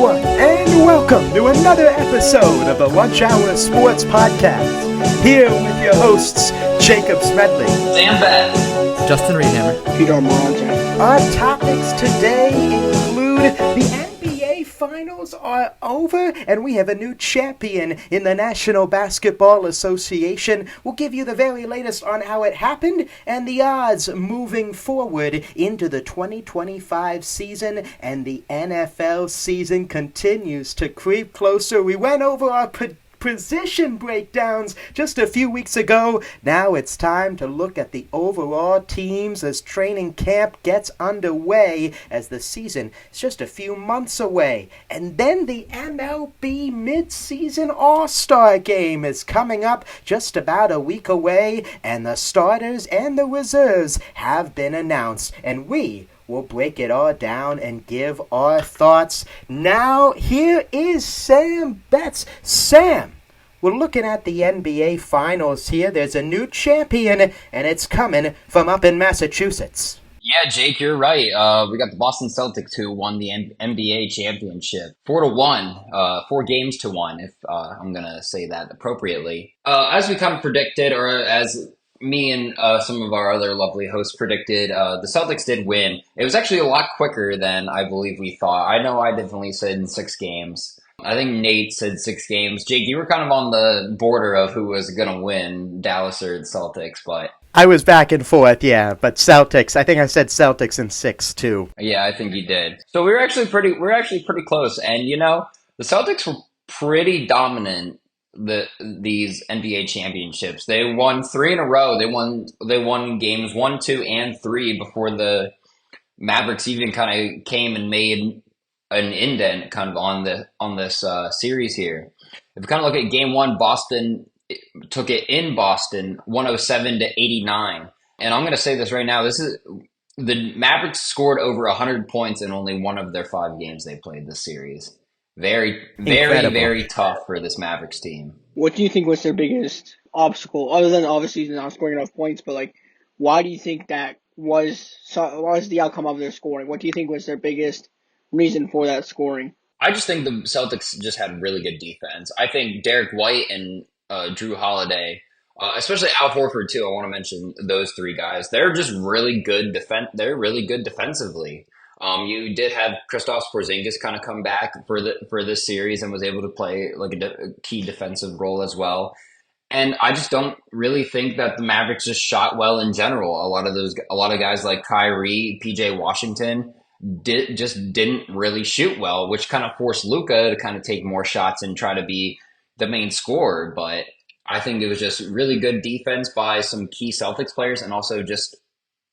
everyone, and welcome to another episode of the Lunch Hour Sports Podcast. Here with your hosts, Jacob Smedley, Sam Beth, Justin Rehammer, Peter Morante. Our topics today include the NBA Finals are over, and we have a new champion in the National Basketball Association. We'll give you the very latest on how it happened and the odds moving forward into the 2025 season, and the NFL season continues to creep closer. We went over our position breakdowns just a few weeks ago. Now it's time to look at the overall teams as training camp gets underway, as the season is just a few months away. And then the MLB mid-season All-Star Game is coming up just about a week away, and the starters and the reserves have been announced, and we'll break it all down and give our thoughts. Now, here is Sam Betts. Sam, we're looking at the NBA Finals here. There's a new champion, and it's coming from up in Massachusetts. Yeah, Jake, you're right. We got the Boston Celtics who won the NBA championship 4-1, 4 games to 1, if I'm going to say that appropriately. As we kind of predicted, or as me and some of our other lovely hosts predicted, the Celtics did win. It was actually a lot quicker than I believe we thought. I know I definitely said in 6 games. I think Nate said 6 games. Jake, you were kind of on the border of who was going to win, Dallas or the Celtics, but I was back and forth, yeah, but Celtics. I think I said Celtics in 6 too. Yeah, I think you did. So we were actually pretty close, and you know, the Celtics were pretty dominant these NBA championships. They won 3 in a row. They won games 1, 2, and 3 before the Mavericks even kind of came and made an indent kind of on this series here. If you kind of look at game 1, Boston took it in Boston 107-89. And I'm going to say this right now, the Mavericks scored over 100 points in only one of their 5 games they played this series. Very, Incredible. very tough for this Mavericks team. What do you think was their biggest obstacle, other than obviously not scoring enough points, but like, why do you think that was the outcome of their scoring? What do you think was their biggest reason for that scoring? I just think the Celtics just had really good defense. I think Derek White and Drew Holiday, especially Al Horford too, I want to mention those 3 guys. They're just really good They're really good defensively. You did have Kristaps Porzingis kind of come back for this series and was able to play like a key defensive role as well. And I just don't really think that the Mavericks just shot well in general. A lot of guys like Kyrie, PJ Washington didn't really shoot well, which kind of forced Luka to kind of take more shots and try to be the main scorer. But I think it was just really good defense by some key Celtics players, and also just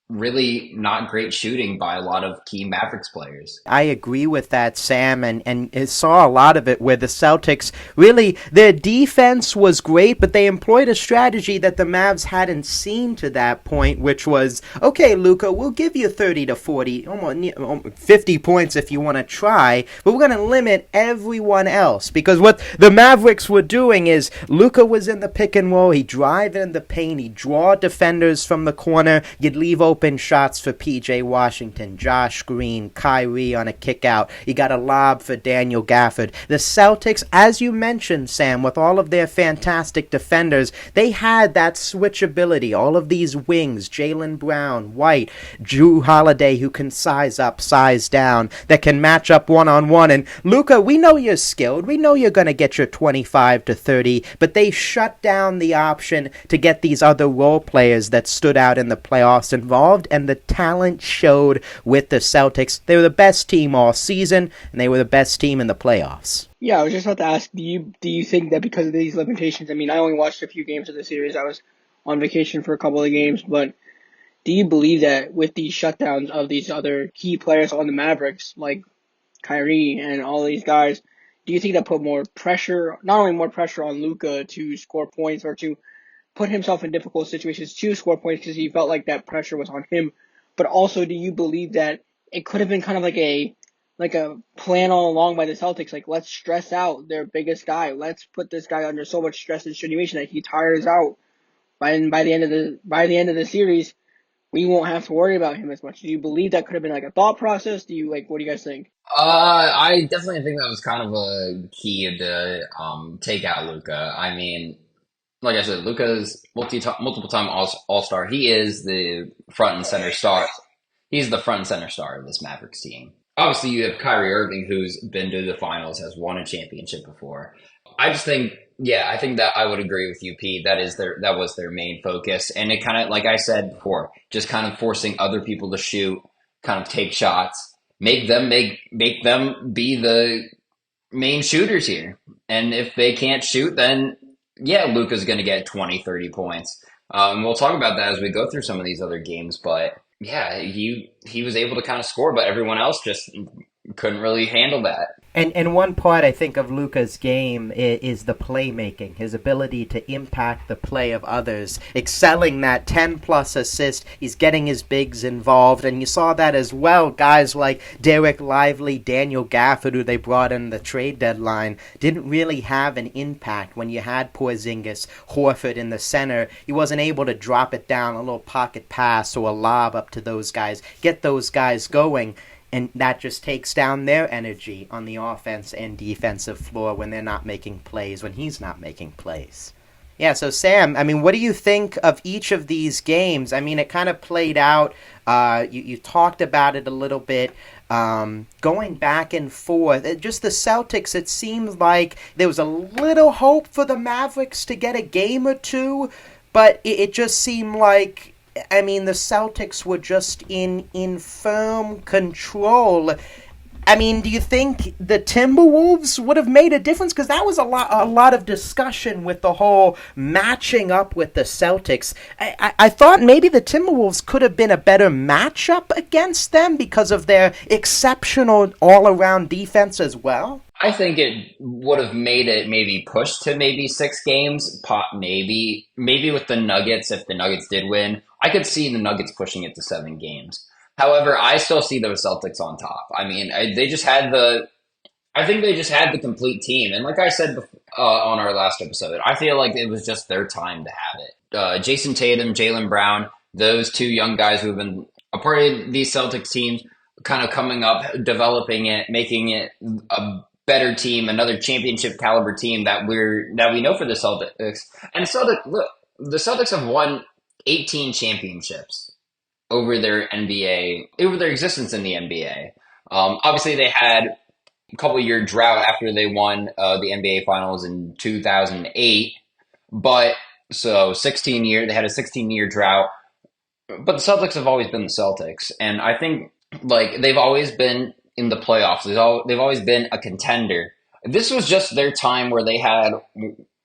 really not great shooting by a lot of key Mavericks players. I agree with that, Sam, and saw a lot of it where the Celtics really, their defense was great, but they employed a strategy that the Mavs hadn't seen to that point, which was, okay, Luka, we'll give you 30 to 40, almost 50 points if you want to try, but we're going to limit everyone else, because what the Mavericks were doing is Luka was in the pick and roll, he'd drive in the paint, he'd draw defenders from the corner, you'd leave open shots for PJ Washington, Josh Green, Kyrie on a kick out. You got a lob for Daniel Gafford. The Celtics, as you mentioned, Sam, with all of their fantastic defenders, they had that switchability. All of these wings, Jaylen Brown, White, Drew Holiday, who can size up, size down, that can match up one-on-one. And Luka, we know you're skilled. We know you're going to get your 25 to 30, but they shut down the option to get these other role players that stood out in the playoffs involved. And the talent showed with the Celtics. They were the best team all season, and they were the best team in the playoffs. Yeah, I was just about to ask, do you think that because of these limitations, I mean, I only watched a few games of the series. I was on vacation for a couple of games, but do you believe that with these shutdowns of these other key players on the Mavericks, like Kyrie and all these guys, do you think that put more pressure, not only more pressure on Luka to score points or to put himself in difficult situations to score points because he felt like that pressure was on him, but also do you believe that it could have been kind of like a plan all along by the Celtics, like let's stress out their biggest guy, let's put this guy under so much stress and situation that he tires out by the end of the series, we won't have to worry about him as much. Do you believe that could have been like a thought process? Do you like what do you guys think? I definitely think that was kind of a key to take out Luca. I mean, like I said, Luca's multiple time All Star. He is the front and center star. He's the front and center star of this Mavericks team. Obviously, you have Kyrie Irving, who's been to the finals, has won a championship before. I just think, yeah, I think that I would agree with you, Pete. That was their main focus, and it kind of, like I said before, just kind of forcing other people to shoot, kind of take shots, make them be the main shooters here. And if they can't shoot, then yeah, Luka's going to get 20, 30 points. And we'll talk about that as we go through some of these other games. But yeah, he was able to kind of score, but everyone else just couldn't really handle that. And one part I think of Luka's game is the playmaking, his ability to impact the play of others, excelling that 10-plus assist. He's getting his bigs involved, and you saw that as well. Guys like Derek Lively, Daniel Gafford, who they brought in the trade deadline, didn't really have an impact when you had Porzingis, Horford in the center. He wasn't able to drop it down, a little pocket pass or a lob up to those guys, get those guys going. And that just takes down their energy on the offense and defensive floor when they're not making plays, when he's not making plays. Yeah, so Sam, I mean, what do you think of each of these games? I mean, it kind of played out. You talked about it a little bit. Going back and forth. Just the Celtics, it seemed like there was a little hope for the Mavericks to get a game or two, but it just seemed like, I mean, the Celtics were just in firm control. I mean, do you think the Timberwolves would have made a difference? Because that was a lot of discussion with the whole matching up with the Celtics. I thought maybe the Timberwolves could have been a better matchup against them because of their exceptional all-around defense as well. I think it would have made it maybe push to maybe 6 games, maybe with the Nuggets if the Nuggets did win. I could see the Nuggets pushing it to 7 games. However, I still see those Celtics on top. I mean, they just had I think they just had the complete team. And like I said on our last episode, I feel like it was just their time to have it. Jason Tatum, Jaylen Brown, those two young guys who have been a part of these Celtics teams, kind of coming up, developing it, making it a better team, another championship caliber team that we know for the Celtics. And the Celtics have won 18 championships over their existence in the NBA. Obviously, they had a couple year drought after they won the NBA Finals in 2008, but so they had a 16-year drought. But the Celtics have always been the Celtics, and I think like they've always been in the playoffs. They've always been a contender. This was just their time where they had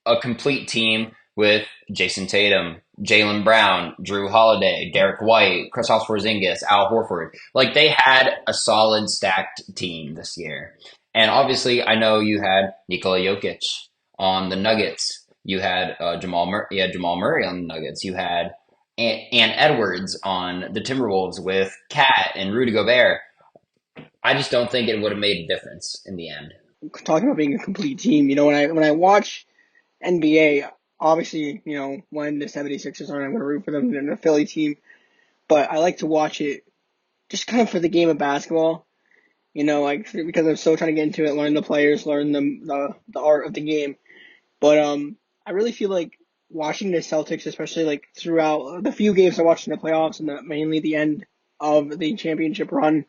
a complete team with Jason Tatum, Jaylen Brown, Drew Holiday, Derek White, Kristaps Porzingis, Al Horford. Like they had a solid stacked team this year. And obviously, I know you had Nikola Jokic on the Nuggets. You had Jamal Murray on the Nuggets. You had Ant Edwards on the Timberwolves with Cat and Rudy Gobert. I just don't think it would have made a difference in the end. Talking about being a complete team, when I watch NBA, obviously, when the 76ers are, I'm going to root for them. They're the Philly team. But I like to watch it just kind of for the game of basketball, like because I'm still trying to get into it, learn the players, learn the art of the game. But I really feel like watching the Celtics, especially like throughout the few games I watched in the playoffs and mainly the end of the championship run,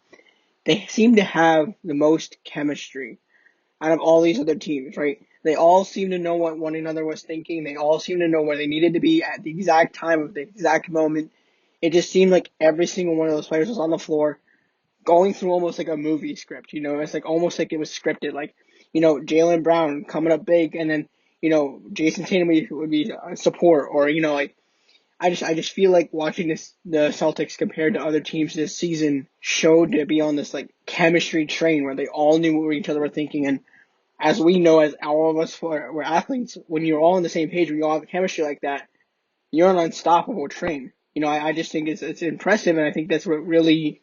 they seem to have the most chemistry out of all these other teams, right? They all seem to know what one another was thinking. They all seem to know where they needed to be at the exact time of the exact moment. It just seemed like every single one of those players was on the floor going through almost like a movie script, It's like almost like it was scripted. Like, Jaylen Brown coming up big and then, Jason Tatum would be support or, like I just feel like watching the Celtics compared to other teams this season showed to be on this like chemistry train where they all knew what each other were thinking. And as we know, as all of us were athletes, when you're all on the same page, when you all have chemistry like that, you're an unstoppable train. I just think it's impressive, and I think that's what really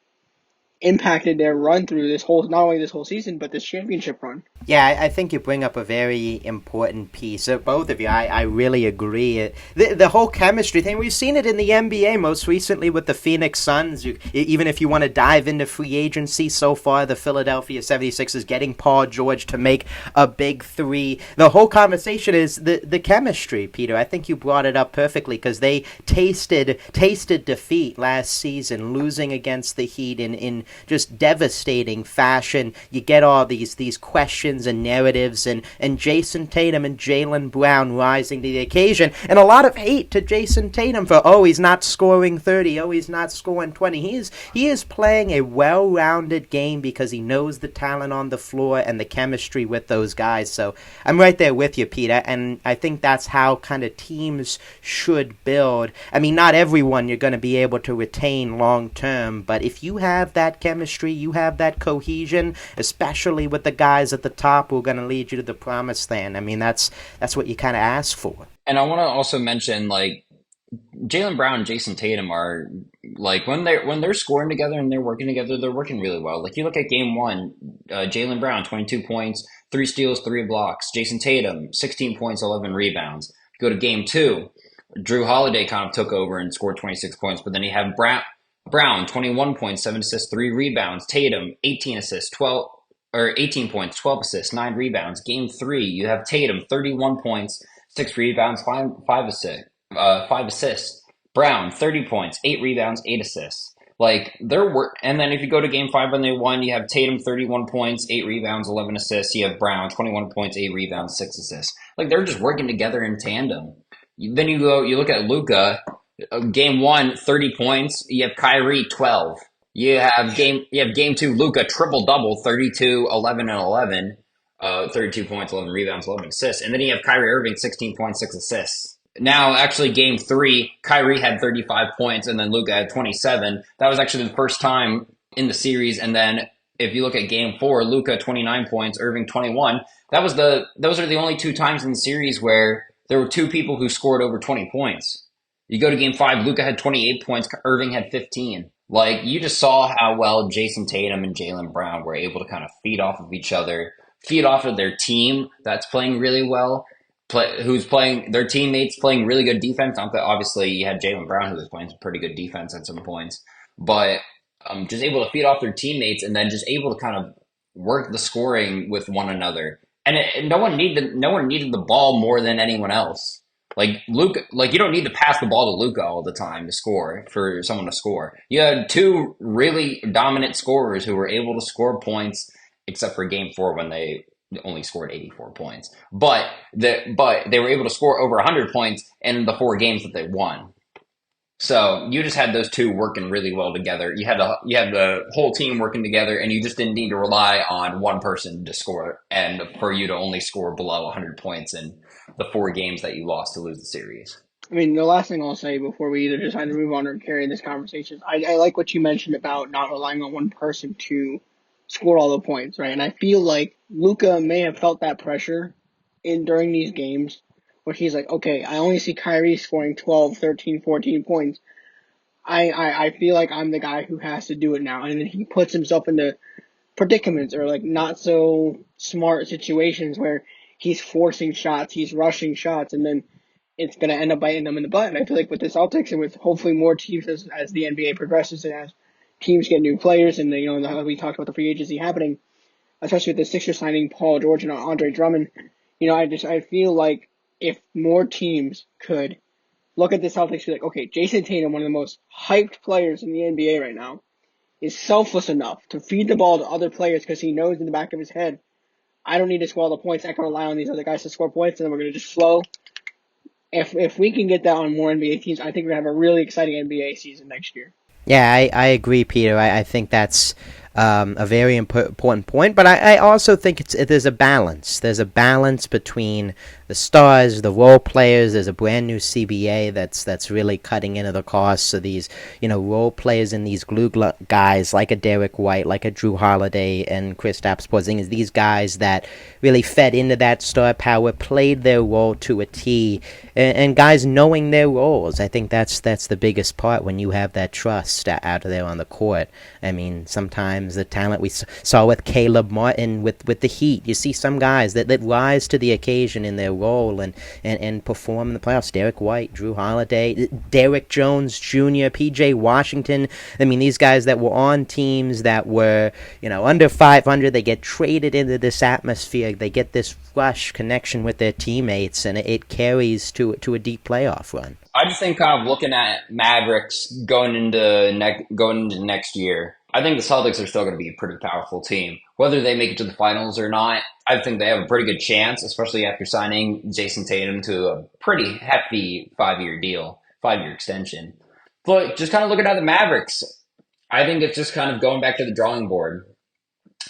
impacted their run through this whole, not only this whole season, but this championship run. Yeah, I think you bring up a very important piece. Both of you, I really agree. The whole chemistry thing, we've seen it in the NBA most recently with the Phoenix Suns. Even if you want to dive into free agency so far, the Philadelphia 76ers getting Paul George to make a big three. The whole conversation is the chemistry, Peter. I think you brought it up perfectly because they tasted defeat last season, losing against the Heat in just devastating fashion. You get all these questions and narratives, and Jason Tatum and Jaylen Brown rising to the occasion, and a lot of hate to Jason Tatum for, he's not scoring 30, he's not scoring 20. He is playing a well-rounded game because he knows the talent on the floor and the chemistry with those guys. So I'm right there with you, Peter, and I think that's how kind of teams should build. I mean, not everyone you're going to be able to retain long-term, but if you have that chemistry, you have that cohesion, especially with the guys at the top who are going to lead you to the promised land. I mean, that's what you kind of ask for. And I want to also mention, like, Jaylen Brown and Jason Tatum are, like, when they're scoring together and they're working together, they're working really well. Like, you look at game one, Jaylen Brown, 22 points, 3 steals, 3 blocks. Jason Tatum, 16 points, 11 rebounds. Go to game two, Drew Holiday kind of took over and scored 26 points, but then you have Brown, 21 points, 7 assists, 3 rebounds. Tatum, 18 points, 12 assists, 9 rebounds. Game three, you have Tatum, 31 points, 6 rebounds, 5 assists. Brown, 30 points, 8 rebounds, 8 assists. Like, and then if you go to game five when they won, you have Tatum, 31 points, 8 rebounds, 11 assists. You have Brown, 21 points, 8 rebounds, 6 assists. Like, they're just working together in tandem. Then you look at Luka, game one, 30 points. You have Kyrie, 12. You have game two, Luka, triple-double, 32, 11, and 11. 32 points, 11 rebounds, 11 assists. And then you have Kyrie Irving, 16 points, 6 assists. Now, actually, game three, Kyrie had 35 points, and then Luka had 27. That was actually the first time in the series. And then if you look at game four, Luka, 29 points, Irving, 21. Those are the only 2 times in the series where there were 2 people who scored over 20 points. You go to game five, Luka had 28 points, Irving had 15. Like, you just saw how well Jason Tatum and Jaylen Brown were able to kind of feed off of each other, feed off of their team that's playing really well, their teammates playing really good defense. Not that obviously you had Jaylen Brown who was playing some pretty good defense at some points, but just able to feed off their teammates and then just able to kind of work the scoring with one another. And no one needed the ball more than anyone else. Like Luka, like you don't need to pass the ball to Luka all the time to score for someone to score. You had 2 really dominant scorers who were able to score points, except for game 4 when they only scored 84 points. But they were able to score over 100 points in the 4 games that they won. So you just had those 2 working really well together. You had the whole team working together, and you just didn't need to rely on one person to score and for you to only score below 100 points in the 4 games that you lost to lose the series. I mean, the last thing I'll say before we either decide to move on or carry this conversation, I like what you mentioned about not relying on one person to score all the points, right? And I feel like Luka may have felt that pressure during these games where he's like, okay, I only see Kyrie scoring 12, 13, 14 points. I feel like I'm the guy who has to do it now. And then he puts himself into predicaments or like not so smart situations where he's forcing shots, he's rushing shots, and then it's going to end up biting them in the butt. And I feel like with the Celtics and with hopefully more teams as the NBA progresses and as teams get new players and, we talked about the free agency happening, especially with the Sixers signing Paul George and Andre Drummond, I feel like if more teams could look at the Celtics and be like, okay, Jason Tatum, one of the most hyped players in the NBA right now, is selfless enough to feed the ball to other players because he knows in the back of his head, I don't need to score all the points. I can rely on these other guys to score points, and then we're going to just flow. If we can get that on more NBA teams, I think we're going to have a really exciting NBA season next year. Yeah, I agree, Peter. I think that's a very important point. But I also think there's a balance. There's a balance between the stars, the role players. There's a brand new CBA that's really cutting into the costs. So these, role players and these glue guys like a Derek White, like a Drew Holiday and Kristaps Porzingis, these guys that really fed into that star power, played their role to a T, and guys knowing their roles. I think that's the biggest part when you have that trust out there on the court. I mean, sometimes the talent we saw with Caleb Martin with the Heat, you see some guys that rise to the occasion in their role and perform in the playoffs. Derek White, Drew Holiday, Derek Jones Jr., PJ Washington. I mean, these guys that were on teams that were, under 500, they get traded into this atmosphere. They get this rush connection with their teammates, and it carries to a deep playoff run. I just think kind of looking at Mavericks going into next year, I think the Celtics are still going to be a pretty powerful team. Whether they make it to the finals or not, I think they have a pretty good chance, especially after signing Jason Tatum to a pretty hefty 5-year extension. But just kind of looking at the Mavericks, I think it's just kind of going back to the drawing board.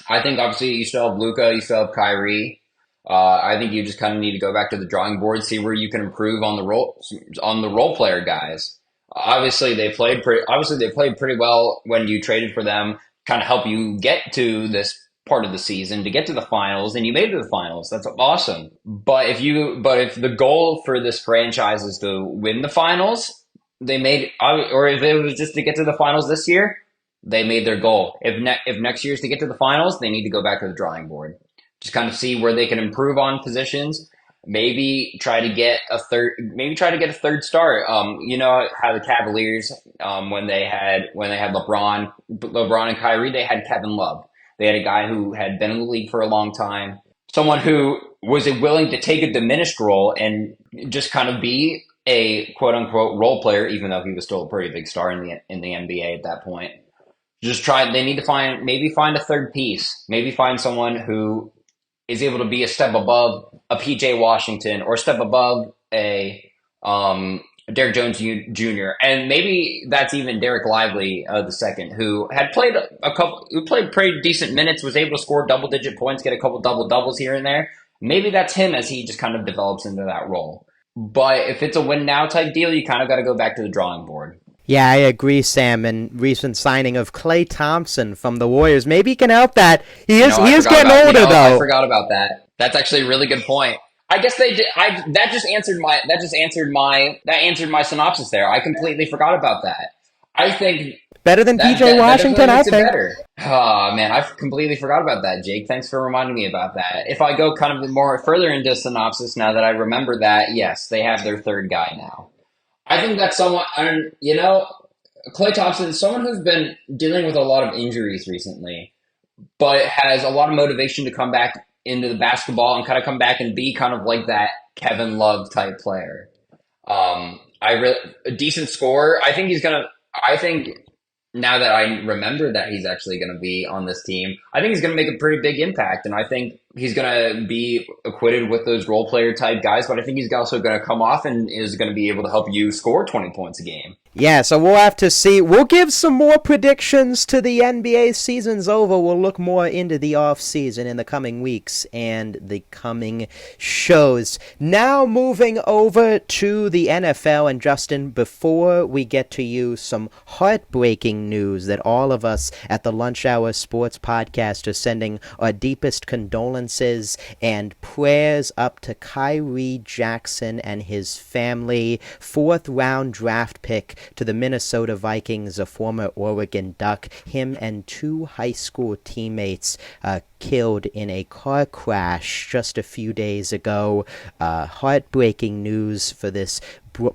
I think obviously you still have Luka, you still have Kyrie. I think you just kind of need to go back to the drawing board, see where you can improve on the role player guys. Obviously they played pretty well when you traded for them, kind of help you get to this part of the season to get to the finals, and you made it to the finals. That's awesome. But if the goal for this franchise is to win the finals, or if it was just to get to the finals this year, they made their goal. If next year is to get to the finals, they need to go back to the drawing board. Just kind of see where they can improve on positions. Maybe try to get a third star. You know how the Cavaliers, when they had LeBron and Kyrie, they had Kevin Love. They had a guy who had been in the league for a long time, someone who was willing to take a diminished role and just kind of be a quote unquote role player, even though he was still a pretty big star in the NBA at that point. They need to find a third piece. Maybe find someone who is able to be a step above a PJ Washington or a step above a Derek Jones Jr. And maybe that's even Derek Lively the second, who played pretty decent minutes, was able to score double-digit points, get a couple double-doubles here and there. Maybe that's him as he just kind of develops into that role. But if it's a win-now type deal, you kind of got to go back to the drawing board. Yeah, I agree, Sam. And recent signing of Klay Thompson from the Warriors, maybe he can help that. He is getting older, though. I forgot about that. That's actually a really good point. I guess they did. That answered my synopsis there. I completely forgot about that. I think better than PJ Washington. I think. Better. Oh man, I completely forgot about that, Jake. Thanks for reminding me about that. If I go kind of more further into synopsis now that I remember that, yes, they have their third guy now. I think that's someone, Klay Thompson is someone who's been dealing with a lot of injuries recently, but has a lot of motivation to come back into the basketball and kind of come back and be kind of like that Kevin Love type player. A decent scorer. I think now that I remember that he's actually going to be on this team, I think he's going to make a pretty big impact, and I think he's going to be acquitted with those role player type guys, but I think he's also going to come off and is going to be able to help you score 20 points a game. Yeah, so we'll have to see. We'll give some more predictions to the NBA season's over. We'll look more into the off-season in the coming weeks and the coming shows. Now moving over to the NFL, and Justin, before we get to you, some heartbreaking news that all of us at the Lunch Hour Sports Podcast are sending our deepest condolences and prayers up to Kyrie Jackson and his family, 4th-round draft pick to the Minnesota Vikings, a former Oregon Duck. Him and 2 high school teammates killed in a car crash just a few days ago. Heartbreaking news for this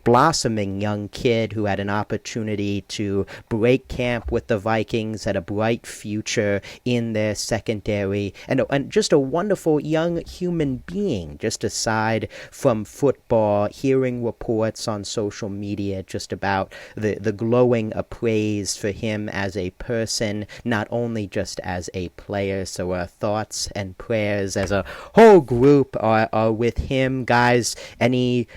blossoming young kid who had an opportunity to break camp with the Vikings, had a bright future in their secondary, and just a wonderful young human being, just aside from football, hearing reports on social media just about the glowing praise for him as a person, not only just as a player. So our thoughts and prayers as a whole group are with him. Guys, any,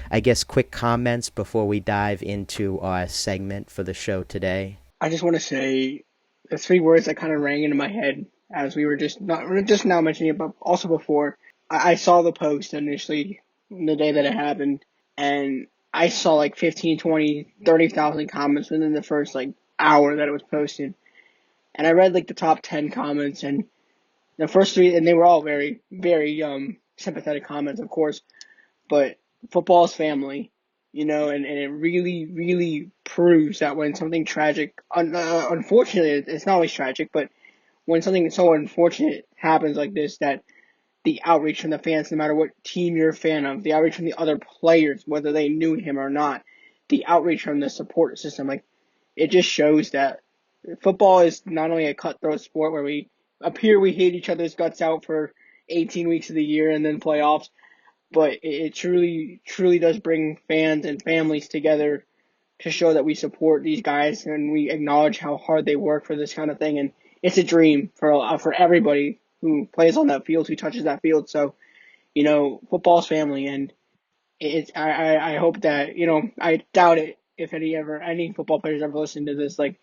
quick comments before we dive into our segment for the show today? I just want to say the three words that kind of rang into my head as we were just now mentioning it, but also before. I saw the post initially the day that it happened, and I saw like 15, 20, 30,000 comments within the first like hour that it was posted. And I read like the top 10 comments, and the first three, and they were all very, very sympathetic comments, of course. But football is family, and it really, really proves that when something tragic, unfortunately, it's not always tragic, but when something so unfortunate happens like this, that the outreach from the fans, no matter what team you're a fan of, the outreach from the other players, whether they knew him or not, the outreach from the support system, like, it just shows that football is not only a cutthroat sport where we hate each other's guts out for 18 weeks of the year and then playoffs, but it truly, truly does bring fans and families together to show that we support these guys and we acknowledge how hard they work for this kind of thing. And it's a dream for everybody who plays on that field, who touches that field. So, football's family, and I hope that, I doubt it if any football players ever listen to this, like,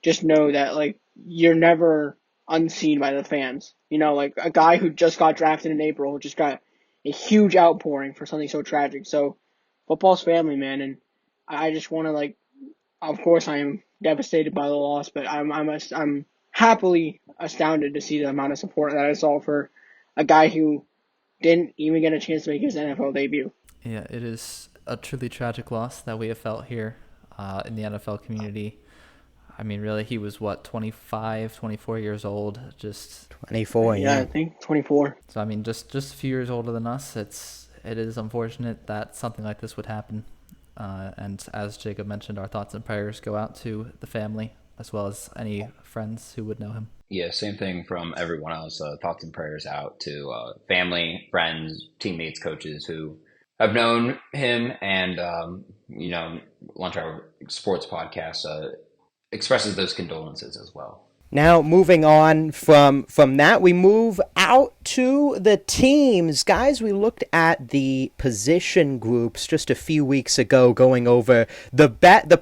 just know that, like, you're never unseen by the fans. Like a guy who just got drafted in April just got a huge outpouring for something so tragic. So football's family, man, and I just want to, like, of course I am devastated by the loss, but I'm happily astounded to see the amount of support that I saw for a guy who didn't even get a chance to make his NFL debut. Yeah, it is a truly tragic loss that we have felt here in the NFL community. I mean, really, he was, 25, 24 years old? Just 24, yeah. I think 24. So, I mean, just a few years older than us. It is unfortunate that something like this would happen. And as Jacob mentioned, our thoughts and prayers go out to the family as well as any friends who would know him. Yeah, same thing from everyone else. Thoughts and prayers out to family, friends, teammates, coaches who have known him. And, Lunch Hour Sports Podcast expresses those condolences as well. Now, moving on from that, we move out to the teams. Guys, we looked at the position groups just a few weeks ago, going over the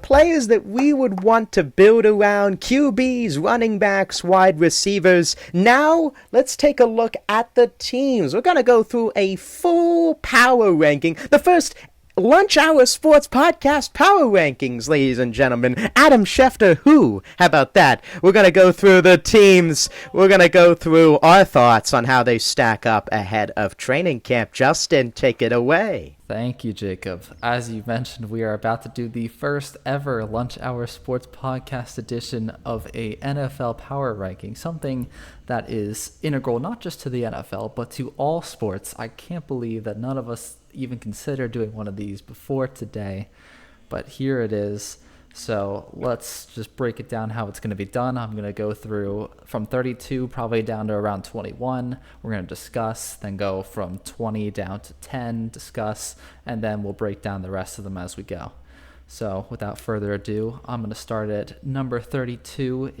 players that we would want to build around, QBs, running backs, wide receivers. Now, let's take a look at the teams. We're going to go through a full power ranking. The first Lunch Hour Sports Podcast Power Rankings, ladies and gentlemen. Adam Schefter, who? How about that? We're going to go through the teams. We're going to go through our thoughts on how they stack up ahead of training camp. Justin, take it away. Thank you, Jacob. As you mentioned, we are about to do the first ever Lunch Hour Sports Podcast edition of a NFL Power Ranking, something that is integral not just to the NFL, but to all sports. I can't believe that none of us even considered doing one of these before today, but here it is. So let's just break it down how it's going to be done. I'm going to go through from 32 probably down to around 21. We're going to discuss, then go from 20 down to 10, discuss, and then we'll break down the rest of them as we go. So without further ado, I'm going to start at number 32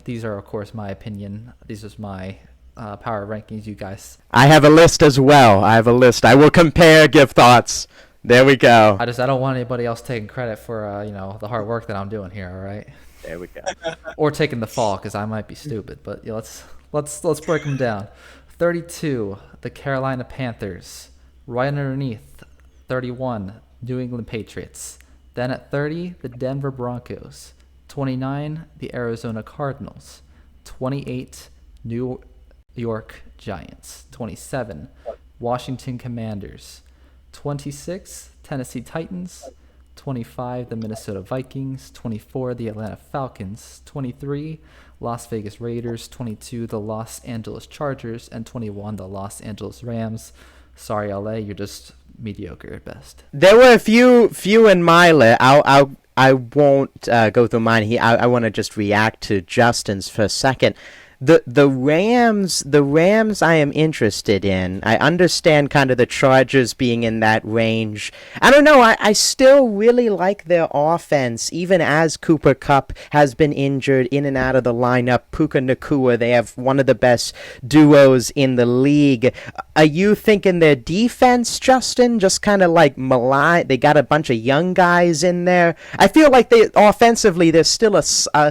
these are of course my opinion. These are my power rankings, you guys. I have a list as well. I will compare, give thoughts. There we go. I don't want anybody else taking credit for the hard work that I'm doing here. All right. There we go. Or taking the fall, because I might be stupid. But let's break them down. 32, the Carolina Panthers. Right underneath, 31, New England Patriots. Then at 30, the Denver Broncos. 29, the Arizona Cardinals. 28, New York Giants. 27, Washington Commanders. 26, Tennessee Titans. 25, the Minnesota Vikings. 24, the Atlanta Falcons. 23, Las Vegas Raiders. 22, the Los Angeles Chargers. And 21, the Los Angeles Rams. Sorry, LA, you're just mediocre at best. There were a few in my list. I won't go through mine here. I want to just react to Justin's for a second. The Rams I am interested in. I understand kind of the Chargers being in that range. I don't know, I still really like their offense, even as Cooper Kupp has been injured in and out of the lineup. Puka Nacua, they have one of the best duos in the league. Are you thinking their defense, Justin, just kind of like malign? They got a bunch of young guys in there. I feel like offensively they're still a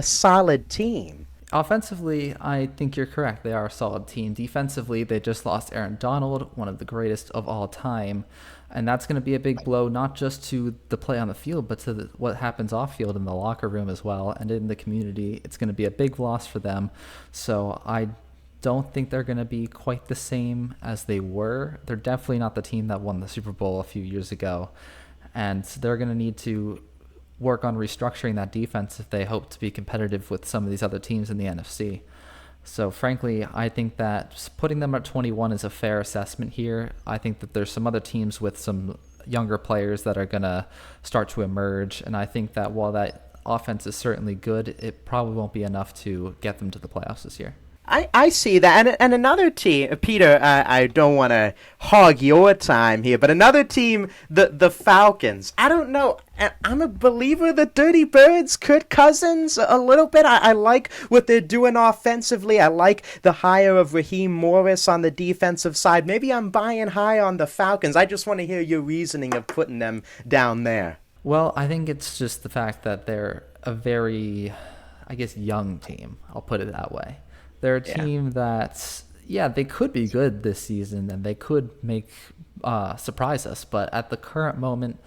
solid team. Offensively, I think you're correct. They are a solid team. Defensively, they just lost Aaron Donald, one of the greatest of all time. And that's going to be a big blow, not just to the play on the field, but to what happens off field in the locker room as well and in the community. It's going to be a big loss for them. So I don't think they're going to be quite the same as they were. They're definitely not the team that won the Super Bowl a few years ago. And they're going to need to work on restructuring that defense if they hope to be competitive with some of these other teams in the NFC. So frankly, I think that putting them at 21 is a fair assessment here. I think that there's some other teams with some younger players that are going to start to emerge. And I think that while that offense is certainly good, it probably won't be enough to get them to the playoffs this year. I see that. And another team, Peter, I don't want to hog your time here, but another team, the Falcons. I don't know. I'm a believer of the Dirty Birds, Kirk Cousins, a little bit. I like what they're doing offensively. I like the hire of Raheem Morris on the defensive side. Maybe I'm buying high on the Falcons. I just want to hear your reasoning of putting them down there. Well, I think it's just the fact that they're a very, I guess, young team. I'll put it that way. They're a team that, they could be good this season and they could make surprise us. But at the current moment,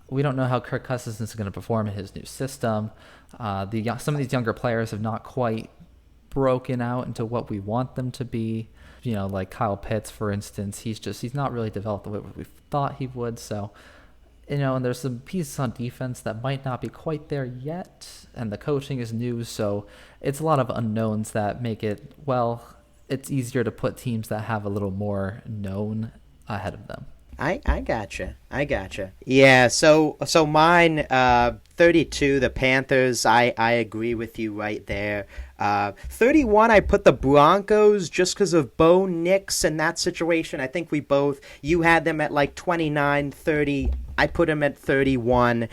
we don't know how Kirk Cousins is going to perform in his new system. Some of these younger players have not quite broken out into what we want them to be. You know, like Kyle Pitts, for instance, he's not really developed the way we thought he would. So, you know, and there's some pieces on defense that might not be quite there yet, and the coaching is new, so it's a lot of unknowns that make it, it's easier to put teams that have a little more known ahead of them. I gotcha. Yeah, so mine, 32, the Panthers, I agree with you right there. 31, I put the Broncos just because of Bo Nix and that situation. I think you had them at like 29, 30. I put them at 31.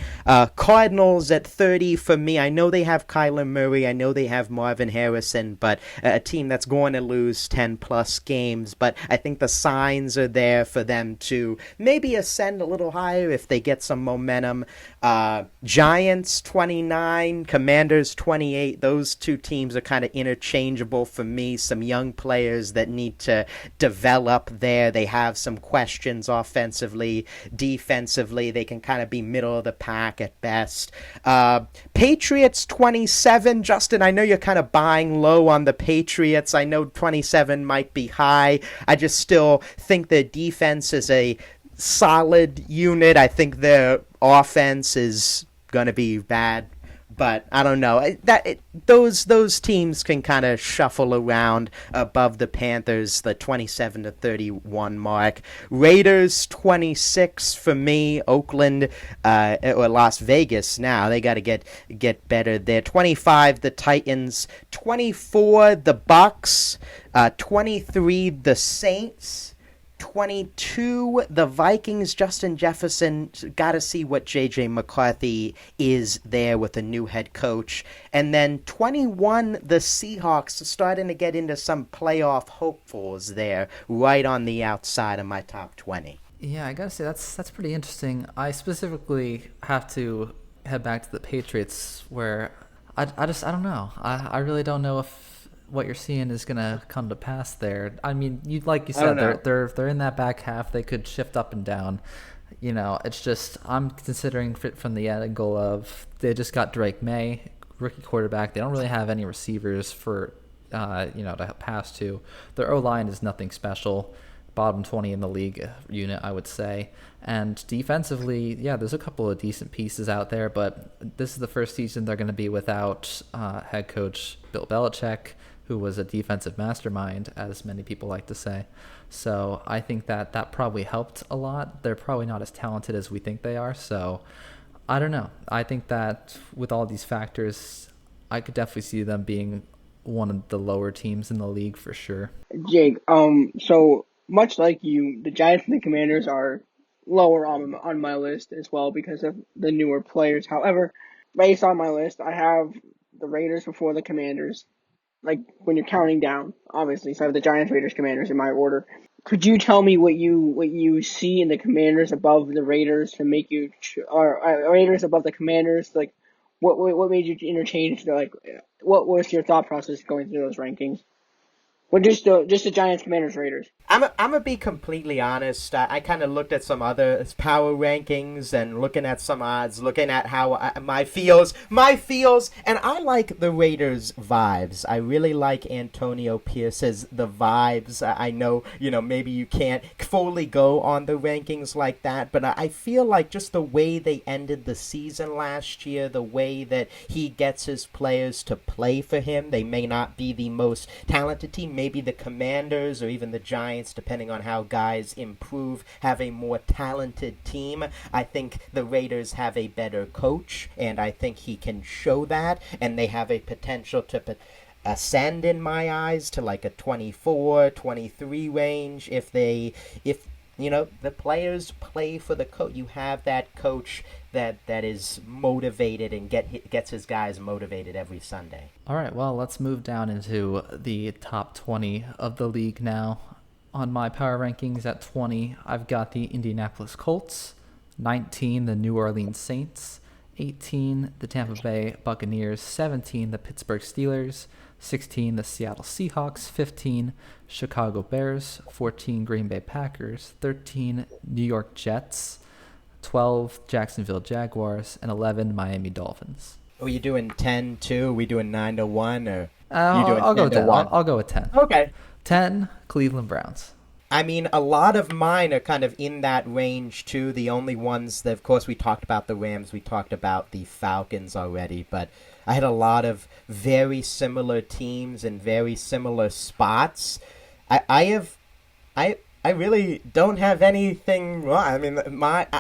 Cardinals at 30 for me. I know they have Kyler Murray. I know they have Marvin Harrison, but a team that's going to lose 10-plus games. But I think the signs are there for them to maybe ascend a little higher if they get some momentum. Giants 29, Commanders 28. Those two teams are kind of interchangeable for me. Some young players that need to develop there. They have some questions offensively, defensively. They can kind of be middle of the pack at best. Patriots 27. Justin, I know you're kind of buying low on the Patriots. I know 27 might be high. I just still think their defense is a solid unit. I think their offense is going to be bad. But I don't know. Those teams can kind of shuffle around above the Panthers, the 27 to 31 mark. Raiders 26 for me. Oakland or Las Vegas now. They got to get better there. 25 the Titans. 24 the Bucks. 23 the Saints. 22, the Vikings, Justin Jefferson, got to see what J.J. McCarthy is there with a new head coach. And then 21, the Seahawks, starting to get into some playoff hopefuls there, right on the outside of my top 20. Yeah, I got to say, that's pretty interesting. I specifically have to head back to the Patriots, where I don't know. I really don't know if what you're seeing is going to come to pass there. I mean, like you said, they're in that back half. They could shift up and down. You know, it's just I'm considering it from the angle of they just got Drake May, rookie quarterback. They don't really have any receivers for to pass to. Their O-line is nothing special. Bottom 20 in the league unit, I would say. And defensively, there's a couple of decent pieces out there, but this is the first season they're going to be without head coach Bill Belichick, who was a defensive mastermind, as many people like to say. So I think that probably helped a lot. They're probably not as talented as we think they are. So I don't know. I think that with all these factors, I could definitely see them being one of the lower teams in the league for sure. Jake, so much like you, the Giants and the Commanders are lower on my list as well because of the newer players. However, based on my list, I have the Raiders before the Commanders. Like when you're counting down, obviously, so I have the Giants, Raiders, Commanders in my order. Could you tell me what you see in the Commanders above the Raiders to make you, or Raiders above the Commanders? Like, What made you interchange? What was your thought process going through those rankings? Well, just the Giants, Commanders, Raiders. I'm gonna be completely honest. I kind of looked at some other power rankings and looking at some odds, looking at how my feels, and I like the Raiders' vibes. I really like Antonio Pierce's the vibes. I know, maybe you can't fully go on the rankings like that, but I feel like just the way they ended the season last year, the way that he gets his players to play for him, they may not be the most talented team. Maybe the Commanders or even the Giants, depending on how guys improve, have a more talented team. I think the Raiders have a better coach, and I think he can show that, and they have a potential to ascend in my eyes to like a 24, 23 range if the players play for the coach. You have that coach that is motivated and gets his guys motivated every Sunday. All right, well, let's move down into the top 20 of the league now. On my power rankings at 20, I've got the Indianapolis Colts, 19, the New Orleans Saints, 18, the Tampa Bay Buccaneers, 17, the Pittsburgh Steelers, 16, the Seattle Seahawks, 15, Chicago Bears, 14, Green Bay Packers, 13, New York Jets, 12, Jacksonville Jaguars, and 11, Miami Dolphins. Are you doing 10 too? Are we doing 9 to 1 or I'll go with 10. I'll go with 10. Okay. 10, Cleveland Browns. I mean, a lot of mine are kind of in that range, too. The only ones that, of course, we talked about the Rams, we talked about the Falcons already, but I had a lot of very similar teams and very similar spots. I really don't have anything wrong. I mean,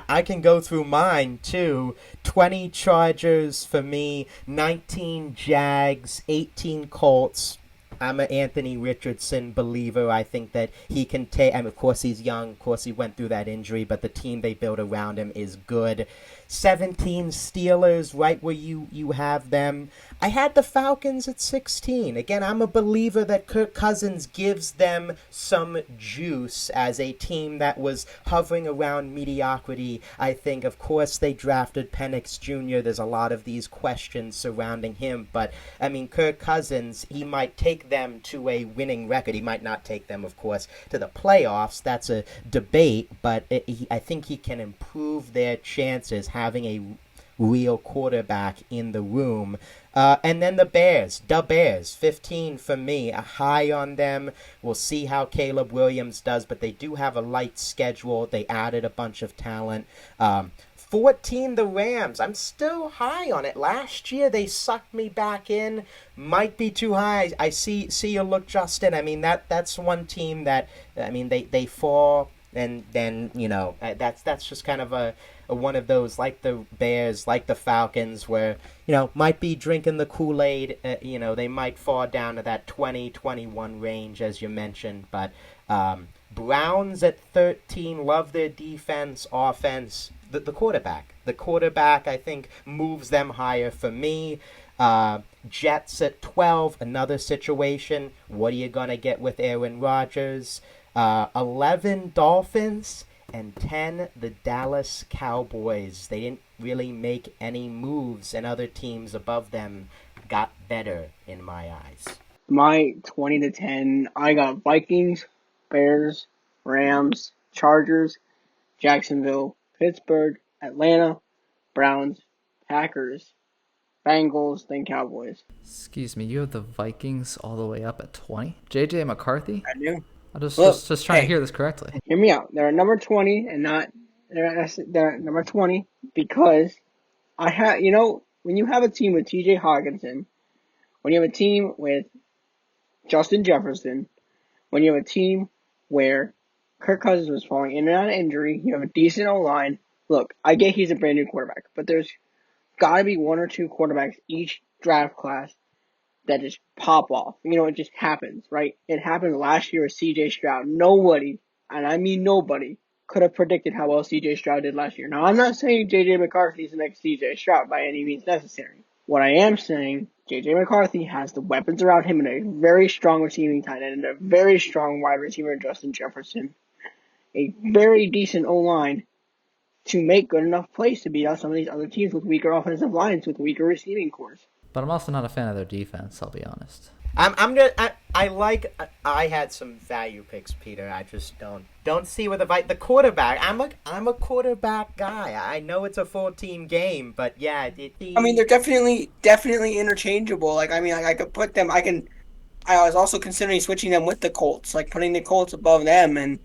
I can go through mine, too. 20 Chargers for me, 19 Jags, 18 Colts. I'm an Anthony Richardson believer. I think that he can take, and of course he's young, of course he went through that injury, but the team they built around him is good. 17 Steelers, right where you have them. I had the Falcons at 16. Again, I'm a believer that Kirk Cousins gives them some juice as a team that was hovering around mediocrity. I think, of course, they drafted Penix Jr. There's a lot of these questions surrounding him, but, I mean, Kirk Cousins, he might take them to a winning record. He might not take them, of course, to the playoffs. That's a debate, but I think he can improve their chances having a real quarterback in the room. And then the Bears, 15 for me, a high on them. We'll see how Caleb Williams does, but they do have a light schedule. They added a bunch of talent. 14, the Rams. I'm still high on it. Last year, they sucked me back in. Might be too high. I see your look, Justin. I mean, that's one team that, I mean, they fall, and then, that's just kind of a one of those, like the Bears, like the Falcons, where, might be drinking the Kool-Aid. They might fall down to that 20-21 range, as you mentioned. But Browns at 13, love their defense, offense. The quarterback, I think, moves them higher for me. Jets at 12, another situation. What are you going to get with Aaron Rodgers? 11, Dolphins. And 10, the Dallas Cowboys. They didn't really make any moves, and other teams above them got better in my eyes. My 20 to 10, I got Vikings, Bears, Rams, Chargers, Jacksonville, Pittsburgh, Atlanta, Browns, Packers, Bengals, then Cowboys. Excuse me, you have the Vikings all the way up at 20? J.J. McCarthy? I do. I'm just trying to hear this correctly. Hear me out. They're at number 20 and they're at number 20 because when you have a team with T.J. Hawkinson, when you have a team with Justin Jefferson, when you have a team where Kirk Cousins was falling in and out of injury, you have a decent O-line. Look, I get he's a brand new quarterback, but there's got to be one or two quarterbacks each draft class that just pop off. It just happens, right? It happened last year with C.J. Stroud. Nobody, and I mean nobody, could have predicted how well C.J. Stroud did last year. Now, I'm not saying J.J. McCarthy is the next C.J. Stroud by any means necessary. What I am saying, J.J. McCarthy has the weapons around him and a very strong receiving tight end and a very strong wide receiver, Justin Jefferson, a very decent O-line, to make good enough plays to beat out some of these other teams with weaker offensive lines, with weaker receiving cores. But I'm also not a fan of their defense, I'll be honest. I had some value picks, Peter. I just don't see where the quarterback. I'm a quarterback guy. I know it's a full team game, but yeah, I mean, they're definitely interchangeable. Like, I mean, I could put them. I was also considering switching them with the Colts, like putting the Colts above them, and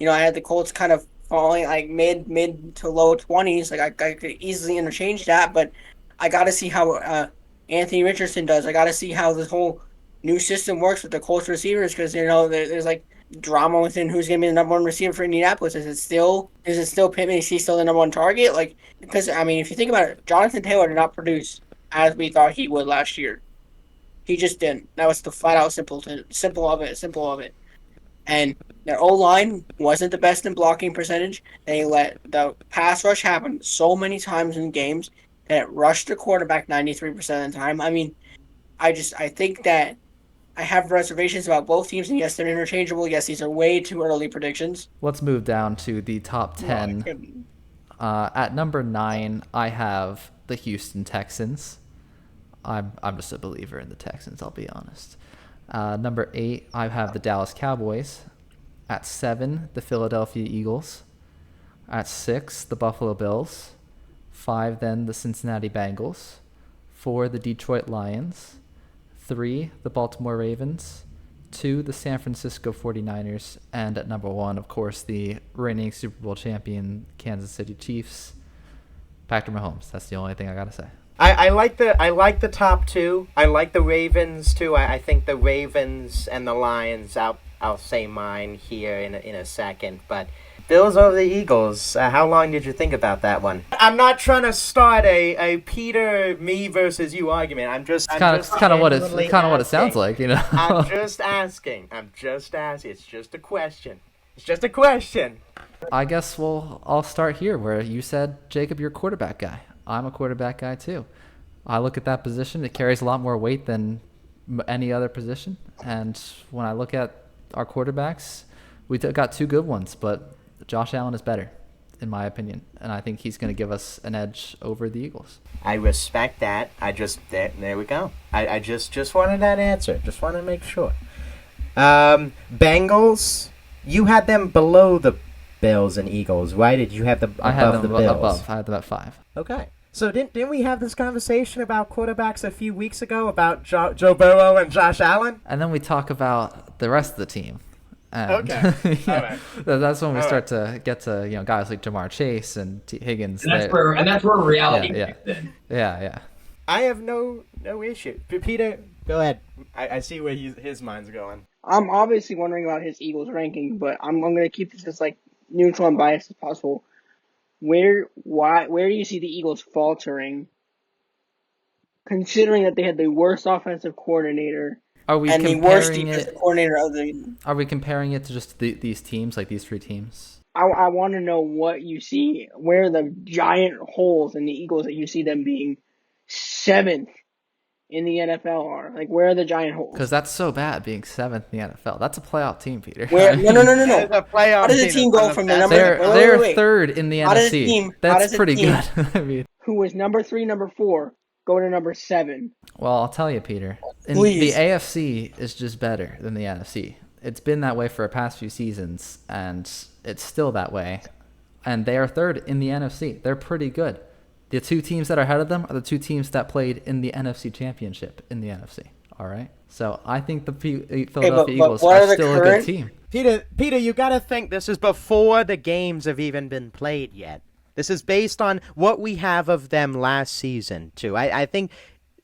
I had the Colts kind of falling like mid to low 20s. Like I could easily interchange that, but I got to see how Anthony Richardson does. I got to see how this whole new system works with the Colts receivers, because there's like drama within who's going to be the number one receiver for Indianapolis. Is it still Pittman? Is he still the number one target? Like, because I mean, if you think about it, Jonathan Taylor did not produce as we thought he would last year. He just didn't. That was the flat out simple of it. And their O-line wasn't the best in blocking percentage. They let the pass rush happen so many times in games that it rushed the quarterback 93% of the time. I mean, I think that I have reservations about both teams, and yes, they're interchangeable. Yes, these are way too early predictions. Let's move down to the top 10. At number 9, I have the Houston Texans. I'm just a believer in the Texans, I'll be honest. Number 8, I have the Dallas Cowboys. At 7, the Philadelphia Eagles. At 6, the Buffalo Bills. 5, then the Cincinnati Bengals. 4, the Detroit Lions. 3, the Baltimore Ravens. 2, the San Francisco 49ers. And at number 1, of course, the reigning Super Bowl champion Kansas City Chiefs. Patrick Mahomes. That's the only thing I got to say. I like the top 2. I like the Ravens too. I think the Ravens and the Lions. I'll say mine here in a second. But Bills over the Eagles. How long did you think about that one? I'm not trying to start a Peter me versus you argument. It's kind of what it sounds like, you know. I'm just asking. It's just a question. I guess I'll start here where you said, Jacob, you're a quarterback guy. I'm a quarterback guy too. I look at that position, it carries a lot more weight than any other position. And when I look at our quarterbacks, we got 2 good ones, but Josh Allen is better, in my opinion. And I think he's going to give us an edge over the Eagles. I respect that. There we go. I just wanted that answer. Just wanted to make sure. Bengals, you had them below the Bills and Eagles. Why did you have them above the Bills? Above. I had them at 5. Okay. So didn't we have this conversation about quarterbacks a few weeks ago about Joe Burrow and Josh Allen? And then we talk about the rest of the team. And okay. All right. That's when we start to get to guys like Jamar Chase and T. Higgins. And that's where reality kicks in. Yeah. I have no issue. Peter, go ahead. I see where his mind's going. I'm obviously wondering about his Eagles ranking, but I'm going to keep this as like neutral and biased as possible. Where do you see the Eagles faltering, considering that they had the worst offensive coordinator and the worst defensive coordinator of the? Are we comparing it to just these teams, like these 3 teams? I want to know what you see, where the giant holes in the Eagles that you see them being 7th in the NFL are. Like, where are the giant holes? Because that's so bad, being 7th in the NFL. That's a playoff team, Peter. No. How does a team go from the number? They're 3rd in the NFC. That's pretty good. I mean, who was number 3, number 4, go to number 7? Well, I'll tell you, Peter. The AFC is just better than the NFC. It's been that way for the past few seasons, and it's still that way. And they are 3rd in the NFC. They're pretty good. The 2 teams that are ahead of them are the 2 teams that played in the NFC Championship in the NFC. All right? So I think the Philadelphia Eagles are still a good team. Peter, you got to think this is before the games have even been played yet. This is based on what we have of them last season, too. I think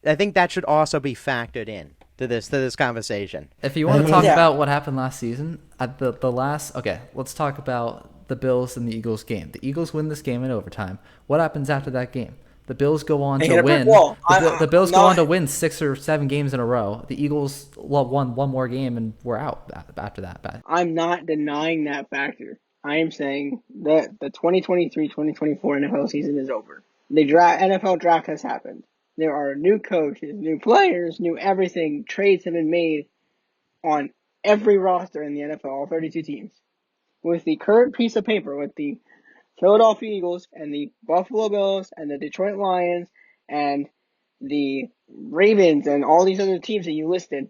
that should also be factored in to this conversation. If you want to talk about what happened last season, at the last... Okay, let's talk about the Bills and the Eagles game. The Eagles win this game in overtime. What happens after that game? The Bills go on to win. The Bills go on to win 6 or 7 games in a row. The Eagles won one more game and we're out after that. I'm not denying that factor. I am saying that the 2023-2024 NFL season is over. The NFL draft has happened. There are new coaches, new players, new everything. Trades have been made on every roster in the NFL, all 32 teams. With the current piece of paper, with the Philadelphia Eagles and the Buffalo Bills and the Detroit Lions and the Ravens and all these other teams that you listed,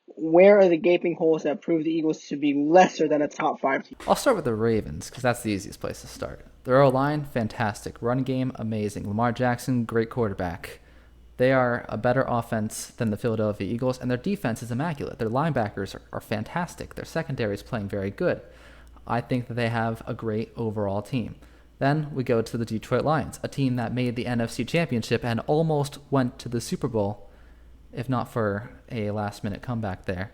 where are the gaping holes that prove the Eagles to be lesser than a top 5 team? I'll start with the Ravens because that's the easiest place to start. Their O-line, fantastic. Run game, amazing. Lamar Jackson, great quarterback. They are a better offense than the Philadelphia Eagles, and their defense is immaculate. Their linebackers are fantastic. Their secondary is playing very good. I think that they have a great overall team. Then we go to the Detroit Lions, a team that made the NFC Championship and almost went to the Super Bowl, if not for a last-minute comeback there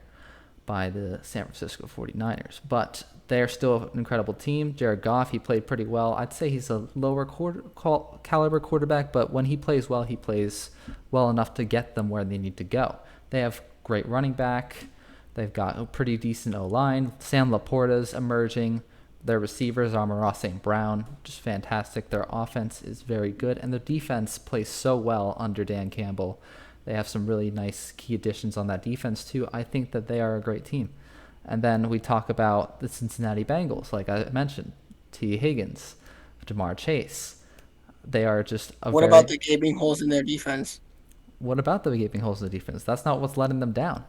by the San Francisco 49ers. But they're still an incredible team. Jared Goff, he played pretty well. I'd say he's a lower caliber quarterback, but when he plays well enough to get them where they need to go. They have great running back. They've got a pretty decent O-line. Sam Laporta's emerging. Their receivers are Amon-Ra St. Brown, just fantastic. Their offense is very good, and their defense plays so well under Dan Campbell. They have some really nice key additions on that defense, too. I think that they are a great team. And then we talk about the Cincinnati Bengals, like I mentioned. T. Higgins, Jamar Chase. They are just What about the gaping holes in their defense? What about the gaping holes in the defense? That's not what's letting them down.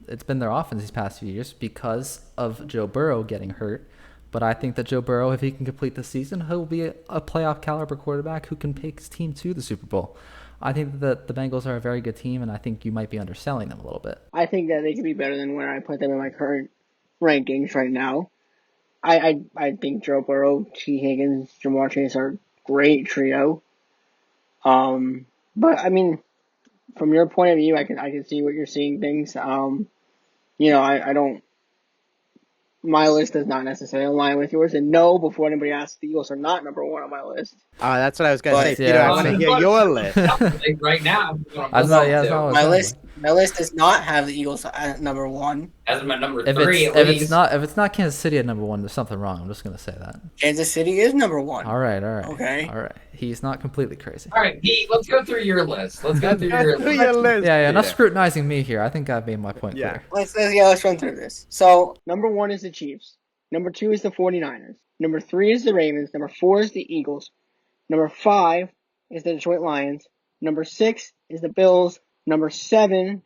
It's been their offense these past few years because of Joe Burrow getting hurt. But I think that Joe Burrow, if he can complete the season, he'll be a playoff caliber quarterback who can take his team to the Super Bowl. I think that the Bengals are a very good team, and I think you might be underselling them a little bit. I think that they could be better than where I put them in my current rankings right now. I think Joe Burrow, T. Higgins, Jamar Chase are a great trio. But I mean, from your point of view, I can see what you're seeing things. I don't. My list does not necessarily align with yours, and no, before anybody asks, the Eagles are not number one on my list. Oh, that's what I was going to say, yeah, Peter. I want to hear your list. Right now, My list does not have the Eagles at number one. as my number If three, it's, at if least. it's not Kansas City at number one, there's something wrong. I'm just gonna say that. Kansas City is number one. All right. Okay. All right. He's not completely crazy. All right, Pete, let's go through your list. Let's go through your list. Your list, Yeah. Not Peter. scrutinizing me here. I think I've made my point Yeah. clear. Let's run through this. So, number one is the Chiefs. Number two is the 49ers. Number three is the Ravens. Number four is the Eagles. Number five is the Detroit Lions. Number six is the Bills. Number seven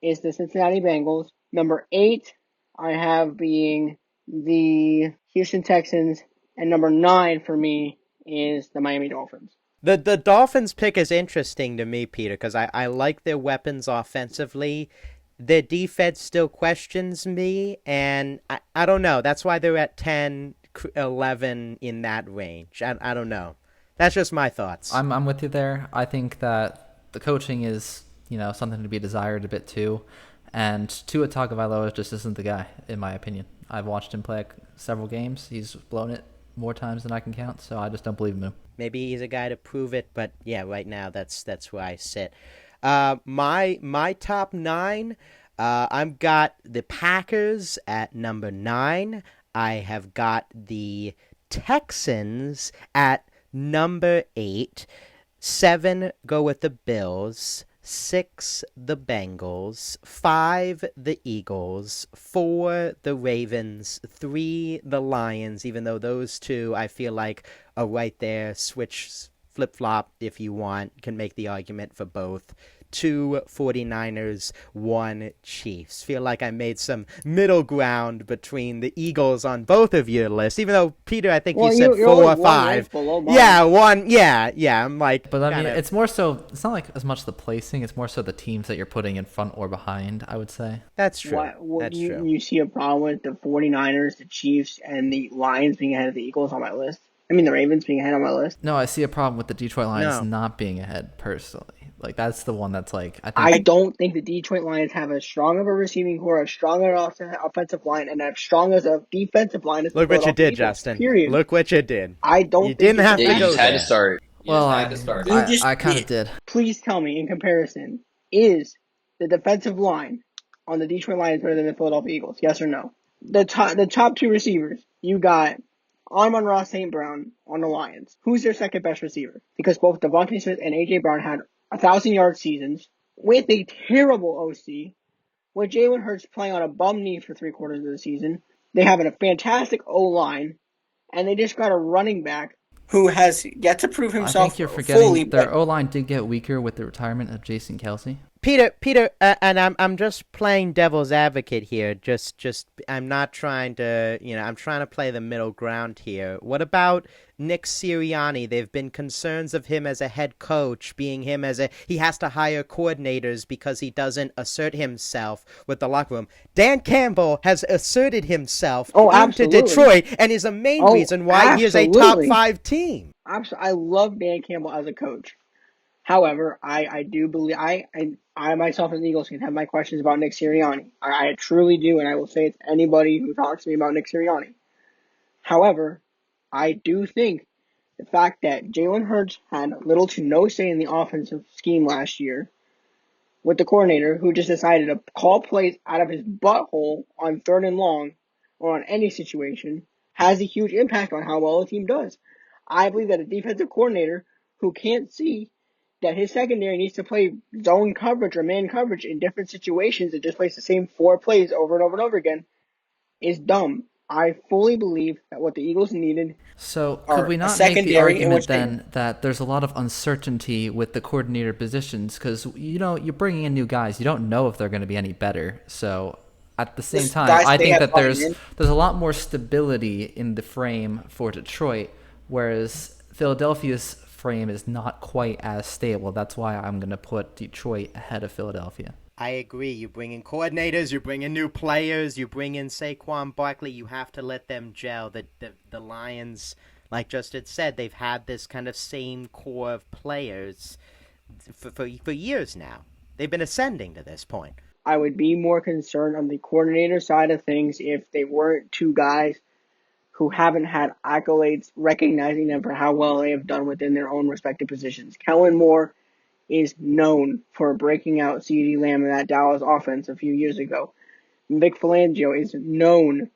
is the Cincinnati Bengals. Number eight, I have being the Houston Texans. And number 9 for me is the Miami Dolphins. The Dolphins pick is interesting to me, Peter, because I like their weapons offensively. Their defense still questions me, and I don't know. That's why they're at 10, 11 in that range. I don't know. That's just my thoughts. I'm with you there. I think that the coaching is, something to be desired a bit too. And Tua Tagovailoa just isn't the guy, in my opinion. I've watched him play several games. He's blown it more times than I can count, so I just don't believe in him. Maybe he's a guy to prove it, but yeah, right now that's where I sit. My top 9, I've got the Packers at number 9. I have got the Texans at number 8. 7 go with the Bills. 6 the Bengals. 5 the Eagles. 4 the Ravens. 3 the Lions, even though those two I feel like are right there. Switch, flip-flop if you want. Can make the argument for both. 2 49ers, 1 Chiefs. Feel like I made some middle ground between the Eagles on both of your lists, even though, Peter, I think you said 4 or 5. Yeah, 1. Yeah, I'm like... But I mean, it's more so... It's not like as much the placing, it's more so the teams that you're putting in front or behind, I would say. That's true. That's true. You see a problem with the 49ers, the Chiefs, and the Lions being ahead of the Eagles on my list? I mean, the Ravens being ahead on my list? No, I see a problem with the Detroit Lions not being ahead, personally. Like, that's the one that's like... I don't think the Detroit Lions have as strong of a receiving core, as strong an offensive line, and as strong as a defensive line as the Look what you did, Eagles, Justin. Period. Look what you did. I don't You didn't have to Yeah, you go just had there. to start. Well, I had to start. I kind of did. Please tell me, in comparison, is the defensive line on the Detroit Lions better than the Philadelphia Eagles? Yes or no? The top 2 receivers, you got Amon-Ra St. Brown on the Lions. Who's their second best receiver? Because both Devontae Smith and A.J. Brown had 1,000-yard seasons with a terrible OC, with Jalen Hurts playing on a bum knee for 3/4 of the season. They have a fantastic O-line, and they just got a running back who has yet to prove I himself think you're fully. forgetting But their O-line did get weaker with the retirement of Jason Kelsey. Peter, and I'm just playing devil's advocate here. I'm not trying to, I'm trying to play the middle ground here. What about Nick Sirianni? There've been concerns of him as a head coach, he has to hire coordinators because he doesn't assert himself with the locker room. Dan Campbell has asserted himself into absolutely. Detroit and is a main reason why he is a top 5 team. I love Dan Campbell as a coach. However, I do believe I myself as an Eagles fan have my questions about Nick Sirianni. I truly do, and I will say it to anybody who talks to me about Nick Sirianni. However, I do think the fact that Jalen Hurts had little to no say in the offensive scheme last year with the coordinator who just decided to call plays out of his butthole on 3rd and long or on any situation has a huge impact on how well a team does. I believe that a defensive coordinator who can't see that his secondary needs to play zone coverage or man coverage in different situations and just plays the same 4 plays over and over and over again is dumb. I fully believe that what the Eagles needed. So could we not make the argument then that there's a lot of uncertainty with the coordinator positions because, you're bringing in new guys. You don't know if they're going to be any better. So at the same time, I think that there's a lot more stability in the frame for Detroit, whereas Philadelphia's frame is not quite as stable. That's why I'm going to put Detroit ahead of Philadelphia. I agree. You bring in coordinators, you bring in new players, you bring in Saquon Barkley. You have to let them gel. The Lions, like Justin said, they've had this kind of same core of players for years now. They've been ascending to this point. I would be more concerned on the coordinator side of things if they weren't 2 guys who haven't had accolades recognizing them for how well they have done within their own respective positions. Kellen Moore is known for breaking out CeeDee Lamb in that Dallas offense a few years ago. Vic Fangio is known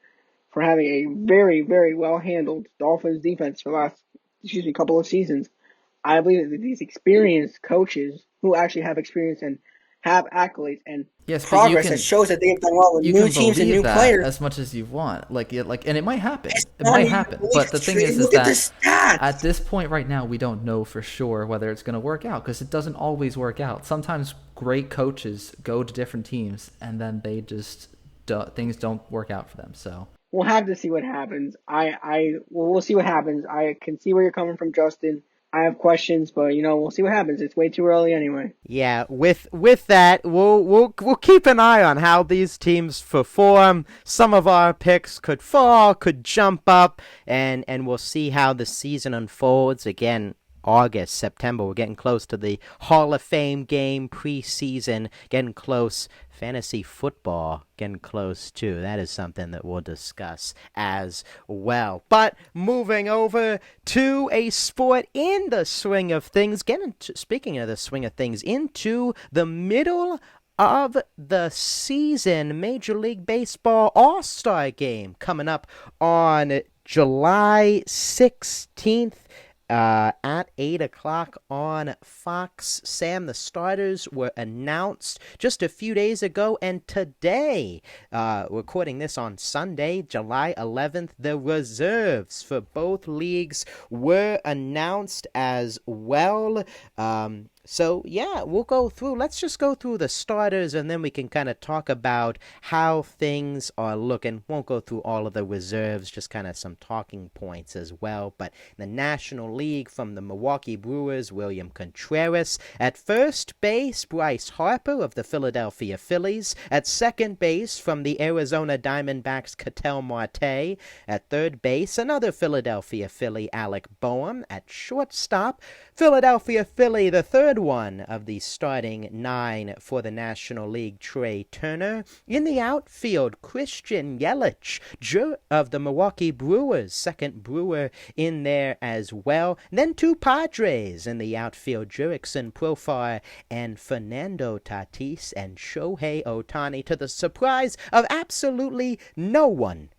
for having a very, very well-handled Dolphins defense for the last, couple of seasons. I believe that these experienced coaches who actually have experience and have accolades and progress that shows that they have done well with new teams and new players. As much as you want, and it might happen. But the thing is that at this point right now, we don't know for sure whether it's going to work out because it doesn't always work out. Sometimes great coaches go to different teams and then they just things don't work out for them. So we'll have to see what happens. We'll see what happens. I can see where you're coming from, Justin. I have questions, but we'll see what happens. It's way too early anyway. Yeah, with that, we'll keep an eye on how these teams perform. Some of our picks could fall, could jump up, and we'll see how the season unfolds. Again, August, September, we're getting close to the Hall of Fame game, preseason, getting close. Fantasy football getting close too. That is something that we'll discuss as well. But moving over to a sport in the swing of things, speaking of the swing of things, into the middle of the season, Major League Baseball All-Star Game coming up on July 16th. At 8 o'clock on Fox. Sam, the starters were announced just a few days ago, and today, recording this on Sunday, July 11th, the reserves for both leagues were announced as well. So, yeah, we'll go through. Let's just go through the starters, and then we can kind of talk about how things are looking. Won't go through all of the reserves, just kind of some talking points as well. But in the National League, from the Milwaukee Brewers, William Contreras. At first base, Bryce Harper of the Philadelphia Phillies. At second base, from the Arizona Diamondbacks, Ketel Marte. At third base, another Philadelphia Philly, Alec Boehm. At shortstop, Philadelphia Philly, the third one of the starting 9 for the National League, Trey Turner. In the outfield, Christian Yelich of the Milwaukee Brewers, second Brewer in there as well. And then 2 Padres in the outfield, Jurickson Profar and Fernando Tatis, and Shohei Ohtani, to the surprise of absolutely no one.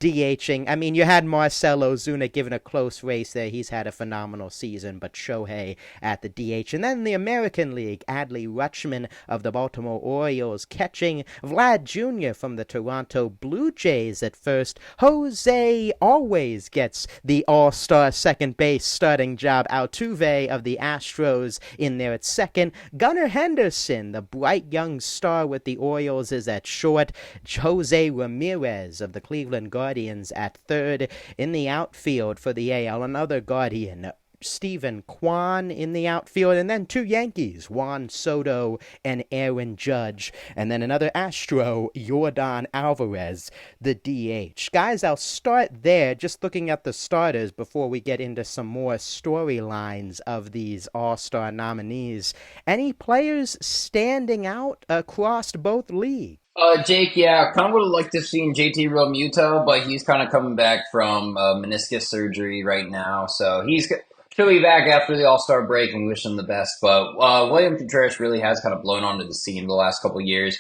DHing. I mean, you had Marcell Ozuna given a close race there. He's had a phenomenal season, but Shohei at the DH. And then in the American League, Adley Rutschman of the Baltimore Orioles catching Vlad Jr. from the Toronto Blue Jays at first. Jose always gets the All-Star second base starting job. Altuve of the Astros in there at second. Gunnar Henderson, the bright young star with the Orioles, is at short. Jose Ramirez of the Cleveland Guardians at third. In the outfield for the AL, another Guardian, Stephen Kwan in the outfield, and then two Yankees, Juan Soto and Aaron Judge, and then another Astro, Yordan Alvarez, the DH. Guys, I'll start there, just looking at the starters before we get into some more storylines of these All-Star nominees. Any players standing out across both leagues? Jake, yeah, kind of would have liked to have seen JT Realmuto, but he's kind of coming back from meniscus surgery right now, so he'll be back after the All-Star break, and we wish him the best. But William Contreras really has kind of blown onto the scene the last couple of years.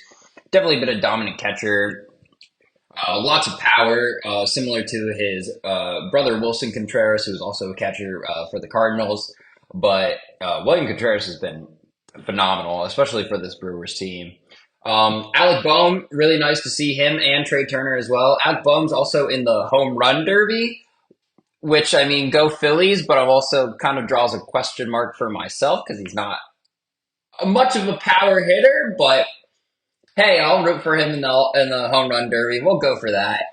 Definitely been a dominant catcher. Lots of power, similar to his brother Wilson Contreras, who's also a catcher for the Cardinals. But William Contreras has been phenomenal, especially for this Brewers team. Alec Bohm, really nice to see him, and Trey Turner as well. Alec Bohm's also in the home run derby, which, I mean, go Phillies, but I'm also kind of draws a question mark for myself because he's not much of a power hitter, but hey, I'll root for him in the home run derby. We'll go for that.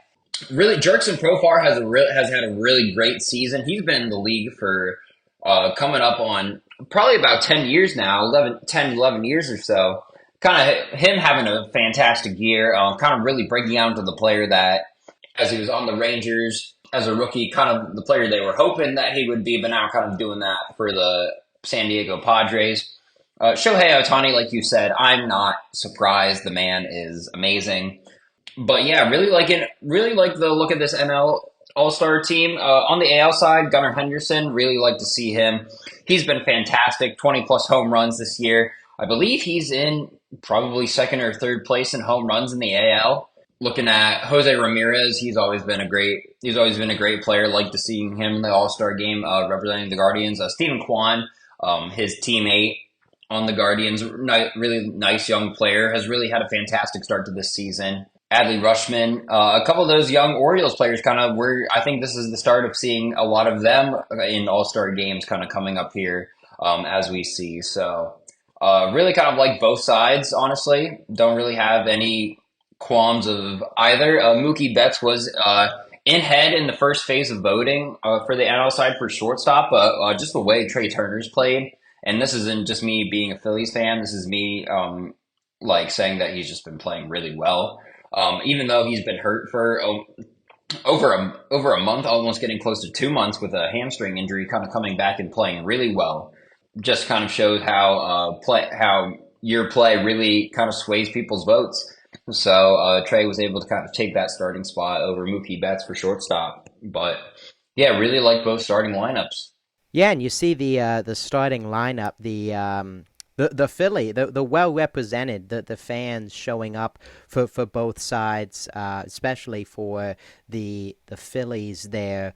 Really, Jerkson Profar has had a really great season. He's been in the league for coming up on probably about 10 years now, 11 years or so. Kind of him having a fantastic year, kind of really breaking out into the player that, as he was on the Rangers as a rookie, kind of the player they were hoping that he would be, but now kind of doing that for the San Diego Padres. Shohei Ohtani, like you said, I'm not surprised. The man is amazing. But yeah, really like the look of this NL All-Star team. On the AL side, Gunnar Henderson, really like to see him. He's been fantastic, 20-plus home runs this year. I believe he's in probably second or third place in home runs in the AL. Looking at Jose Ramirez, he's always been a great player. Like to see him in the All-Star game representing the Guardians. Stephen Kwan, his teammate on the Guardians, really nice young player, has really had a fantastic start to this season. Adley Rutschman, a couple of those young Orioles players I think this is the start of seeing a lot of them in All-Star games kind of coming up here as we see. So really kind of like both sides, honestly. Don't really have any qualms of either. Mookie Betts was in head in the first phase of voting for the NL side for shortstop, but just the way Trey Turner's played, and this isn't just me being a Phillies fan, this is me saying that he's just been playing really well. Even though he's been hurt for over a month, almost getting close to 2 months with a hamstring injury, kind of coming back and playing really well. Just kind of shows how your play really kind of sways people's votes. So Trey was able to kind of take that starting spot over Mookie Betts for shortstop. But yeah, really like both starting lineups. Yeah, and you see the starting lineup, the Philly, the well represented, the fans showing up for both sides, especially for the Phillies there.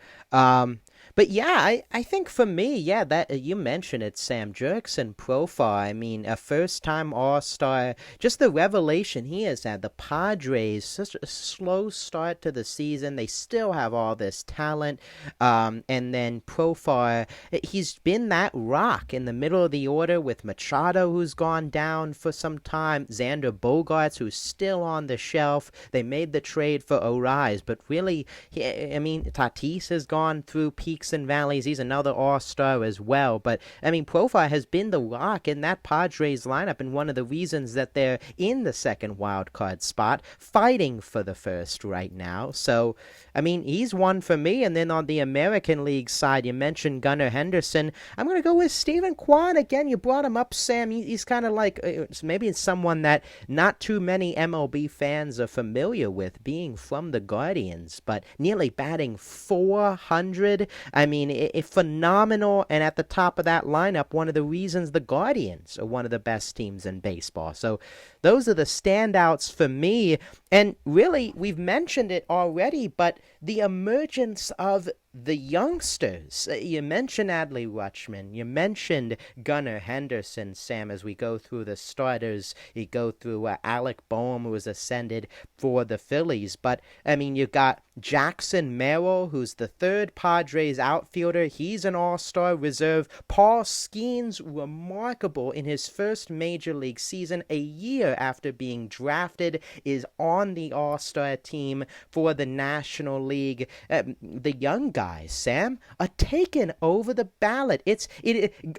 But yeah, I think for me, yeah, that you mentioned it, Sam, Jerkson Profar. I mean, a first-time All-Star, just the revelation he has had. The Padres, such a slow start to the season. They still have all this talent. And then Profar, he's been that rock in the middle of the order with Machado, who's gone down for some time. Xander Bogaerts, who's still on the shelf. They made the trade for O'Reilly, but really, Tatis has gone through peaks and valleys. He's another all-star as well, but I mean, Profar has been the rock in that Padres lineup, and one of the reasons that they're in the second wild card spot, fighting for the first right now. So I mean, he's one for me. And then on the American League side, you mentioned Gunnar Henderson. I'm going to go with Stephen Kwan again. You brought him up, Sam. He's kind of like maybe it's someone that not too many MLB fans are familiar with, being from the Guardians, but nearly batting 400 I mean, phenomenal. And at the top of that lineup, one of the reasons the Guardians are one of the best teams in baseball. So those are the standouts for me. And really, we've mentioned it already, but the emergence of the youngsters. You mentioned Adley Rutschman. You mentioned Gunnar Henderson, Sam, as we go through the starters. You go through Alec Boehm, who was ascended for the Phillies. But, I mean, you got Jackson Merrill, who's the third Padres outfielder. He's an all-star reserve. Paul Skeens, remarkable in his first major league season, a year after being drafted, is on the all-star team for the National League. The young guys, Sam, are taken over the ballot.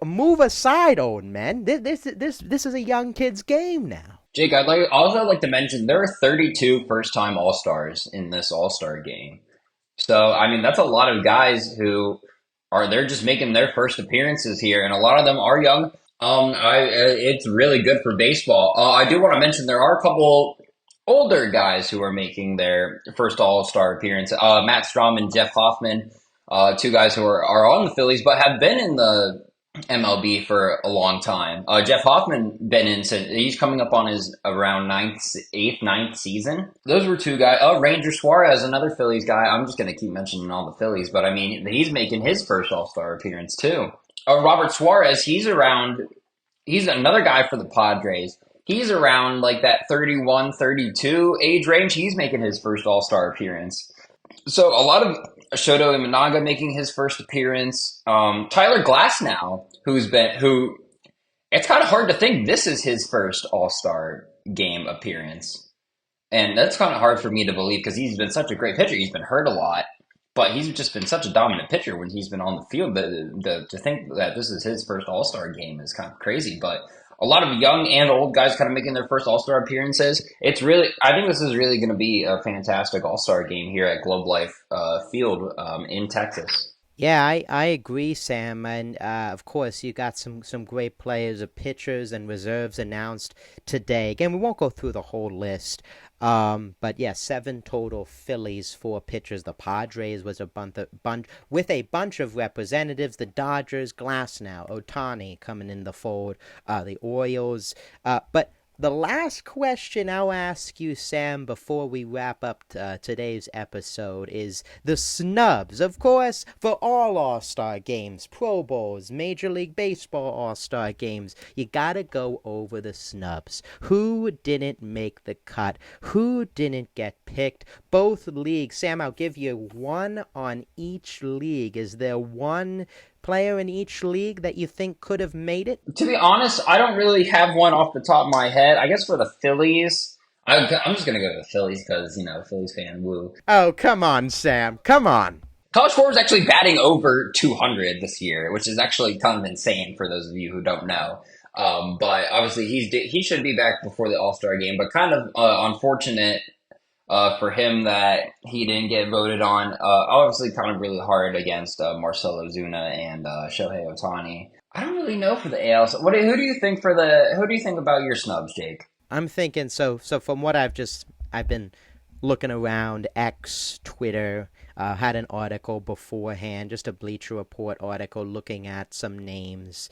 Move aside, old men. This is a young kid's game now. Jake, I'd also like to mention there are 32 first-time All-Stars in this All-Star game. So, I mean, that's a lot of guys who they're just making their first appearances here, and a lot of them are young. It's really good for baseball. I do want to mention there are a couple older guys who are making their first All-Star appearance. Matt Strom and Jeff Hoffman, two guys who are on the Phillies but have been in the MLB for a long time. Jeff Hoffman been in since he's coming up on his around ninth season. Those were two guys. Ranger Suarez, another Phillies guy. I'm just going to keep mentioning all the Phillies, but I mean, he's making his first All-Star appearance too. Robert Suarez, he's another guy for the Padres. He's around like that 31, 32 age range. He's making his first All-Star appearance. So a lot of Shoto Imanaga making his first appearance. Tyler Glasnow, who it's kind of hard to think this is his first All-Star game appearance. And that's kind of hard for me to believe because he's been such a great pitcher. He's been hurt a lot, but he's just been such a dominant pitcher when he's been on the field. To think that this is his first All-Star game is kind of crazy, but a lot of young and old guys kind of making their first All-Star appearances. I think this is really going to be a fantastic All-Star game here at Globe Life Field in Texas. Yeah, I agree, Sam. And of course, you got some great players of pitchers and reserves announced today. Again, we won't go through the whole list. But yeah, 7 total Phillies, 4 pitchers. The Padres was a with a bunch of representatives. The Dodgers, Glasnow, Ohtani coming in the fold. The Orioles. But the last question I'll ask you, Sam, before we wrap up today's episode is the snubs. Of course, for all All-Star games, Pro Bowls, Major League Baseball All-Star games, you gotta go over the snubs. Who didn't make the cut? Who didn't get picked? Both leagues. Sam, I'll give you one on each league. Is there one player in each league that you think could have made it? To be honest, I don't really have one off the top of my head. I guess for the Phillies, I'm just going to go to the Phillies because, Phillies fan, woo. Oh, come on, Sam. Come on. Kyle Schwarber is actually batting over 200 this year, which is actually kind of insane for those of you who don't know. But obviously, he should be back before the All-Star game, but kind of unfortunate for him that he didn't get voted on. Obviously, kind of really hard against Marcell Ozuna and Shohei Ohtani. I don't really know for the AL. Who do you think about your snubs, Jake? I'm thinking so from what I've been looking around X, Twitter. Had an article beforehand, just a Bleacher Report article looking at some names.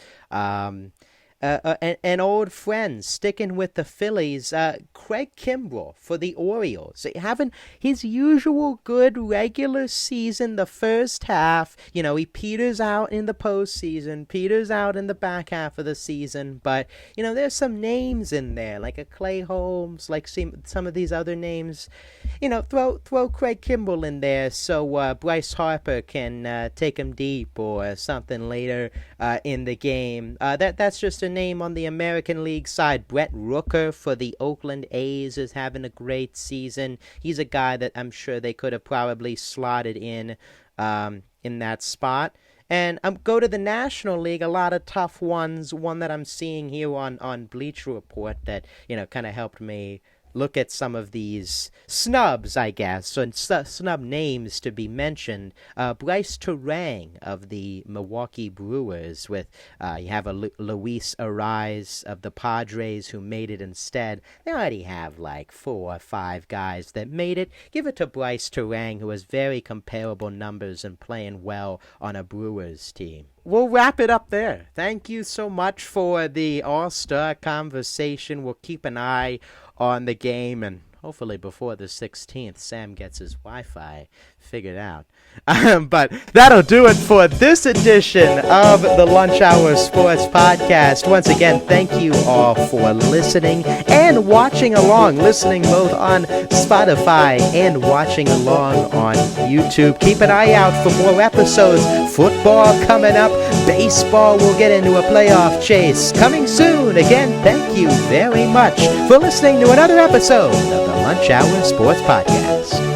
An old friend sticking with the Phillies, Craig Kimbrell for the Orioles. Having his usual good regular season, the first half. He peters out in the postseason, peters out in the back half of the season. But, there's some names in there, like a Clay Holmes, like some of these other names. Throw Craig Kimbrell in there so Bryce Harper can take him deep or something later in the game. That's just a name on the American League side. Brett Rooker for the Oakland A's is having a great season. He's a guy that I'm sure they could have probably slotted in that spot. And go to the National League, a lot of tough ones. One that I'm seeing here on Bleacher Report that, kind of helped me look at some of these snubs, I guess, and snub names to be mentioned. Bryce Terang of the Milwaukee Brewers, with you have a Luis Ariz of the Padres who made it instead. They already have like 4 or 5 guys that made it. Give it to Bryce Terang, who has very comparable numbers and playing well on a Brewers team. We'll wrap it up there. Thank you so much for the All-Star conversation. We'll keep an eye on the game, and hopefully before the 16th, Sam gets his Wi-Fi figured out. But that'll do it for this edition of the Lunch Hour Sports Podcast. Once again, thank you all for listening and watching along, listening both on Spotify and watching along on YouTube. Keep an eye out for more episodes. Football coming up. Baseball will get into a playoff chase coming soon. Again, thank you very much for listening to another episode of the Lunch Hour Sports Podcast.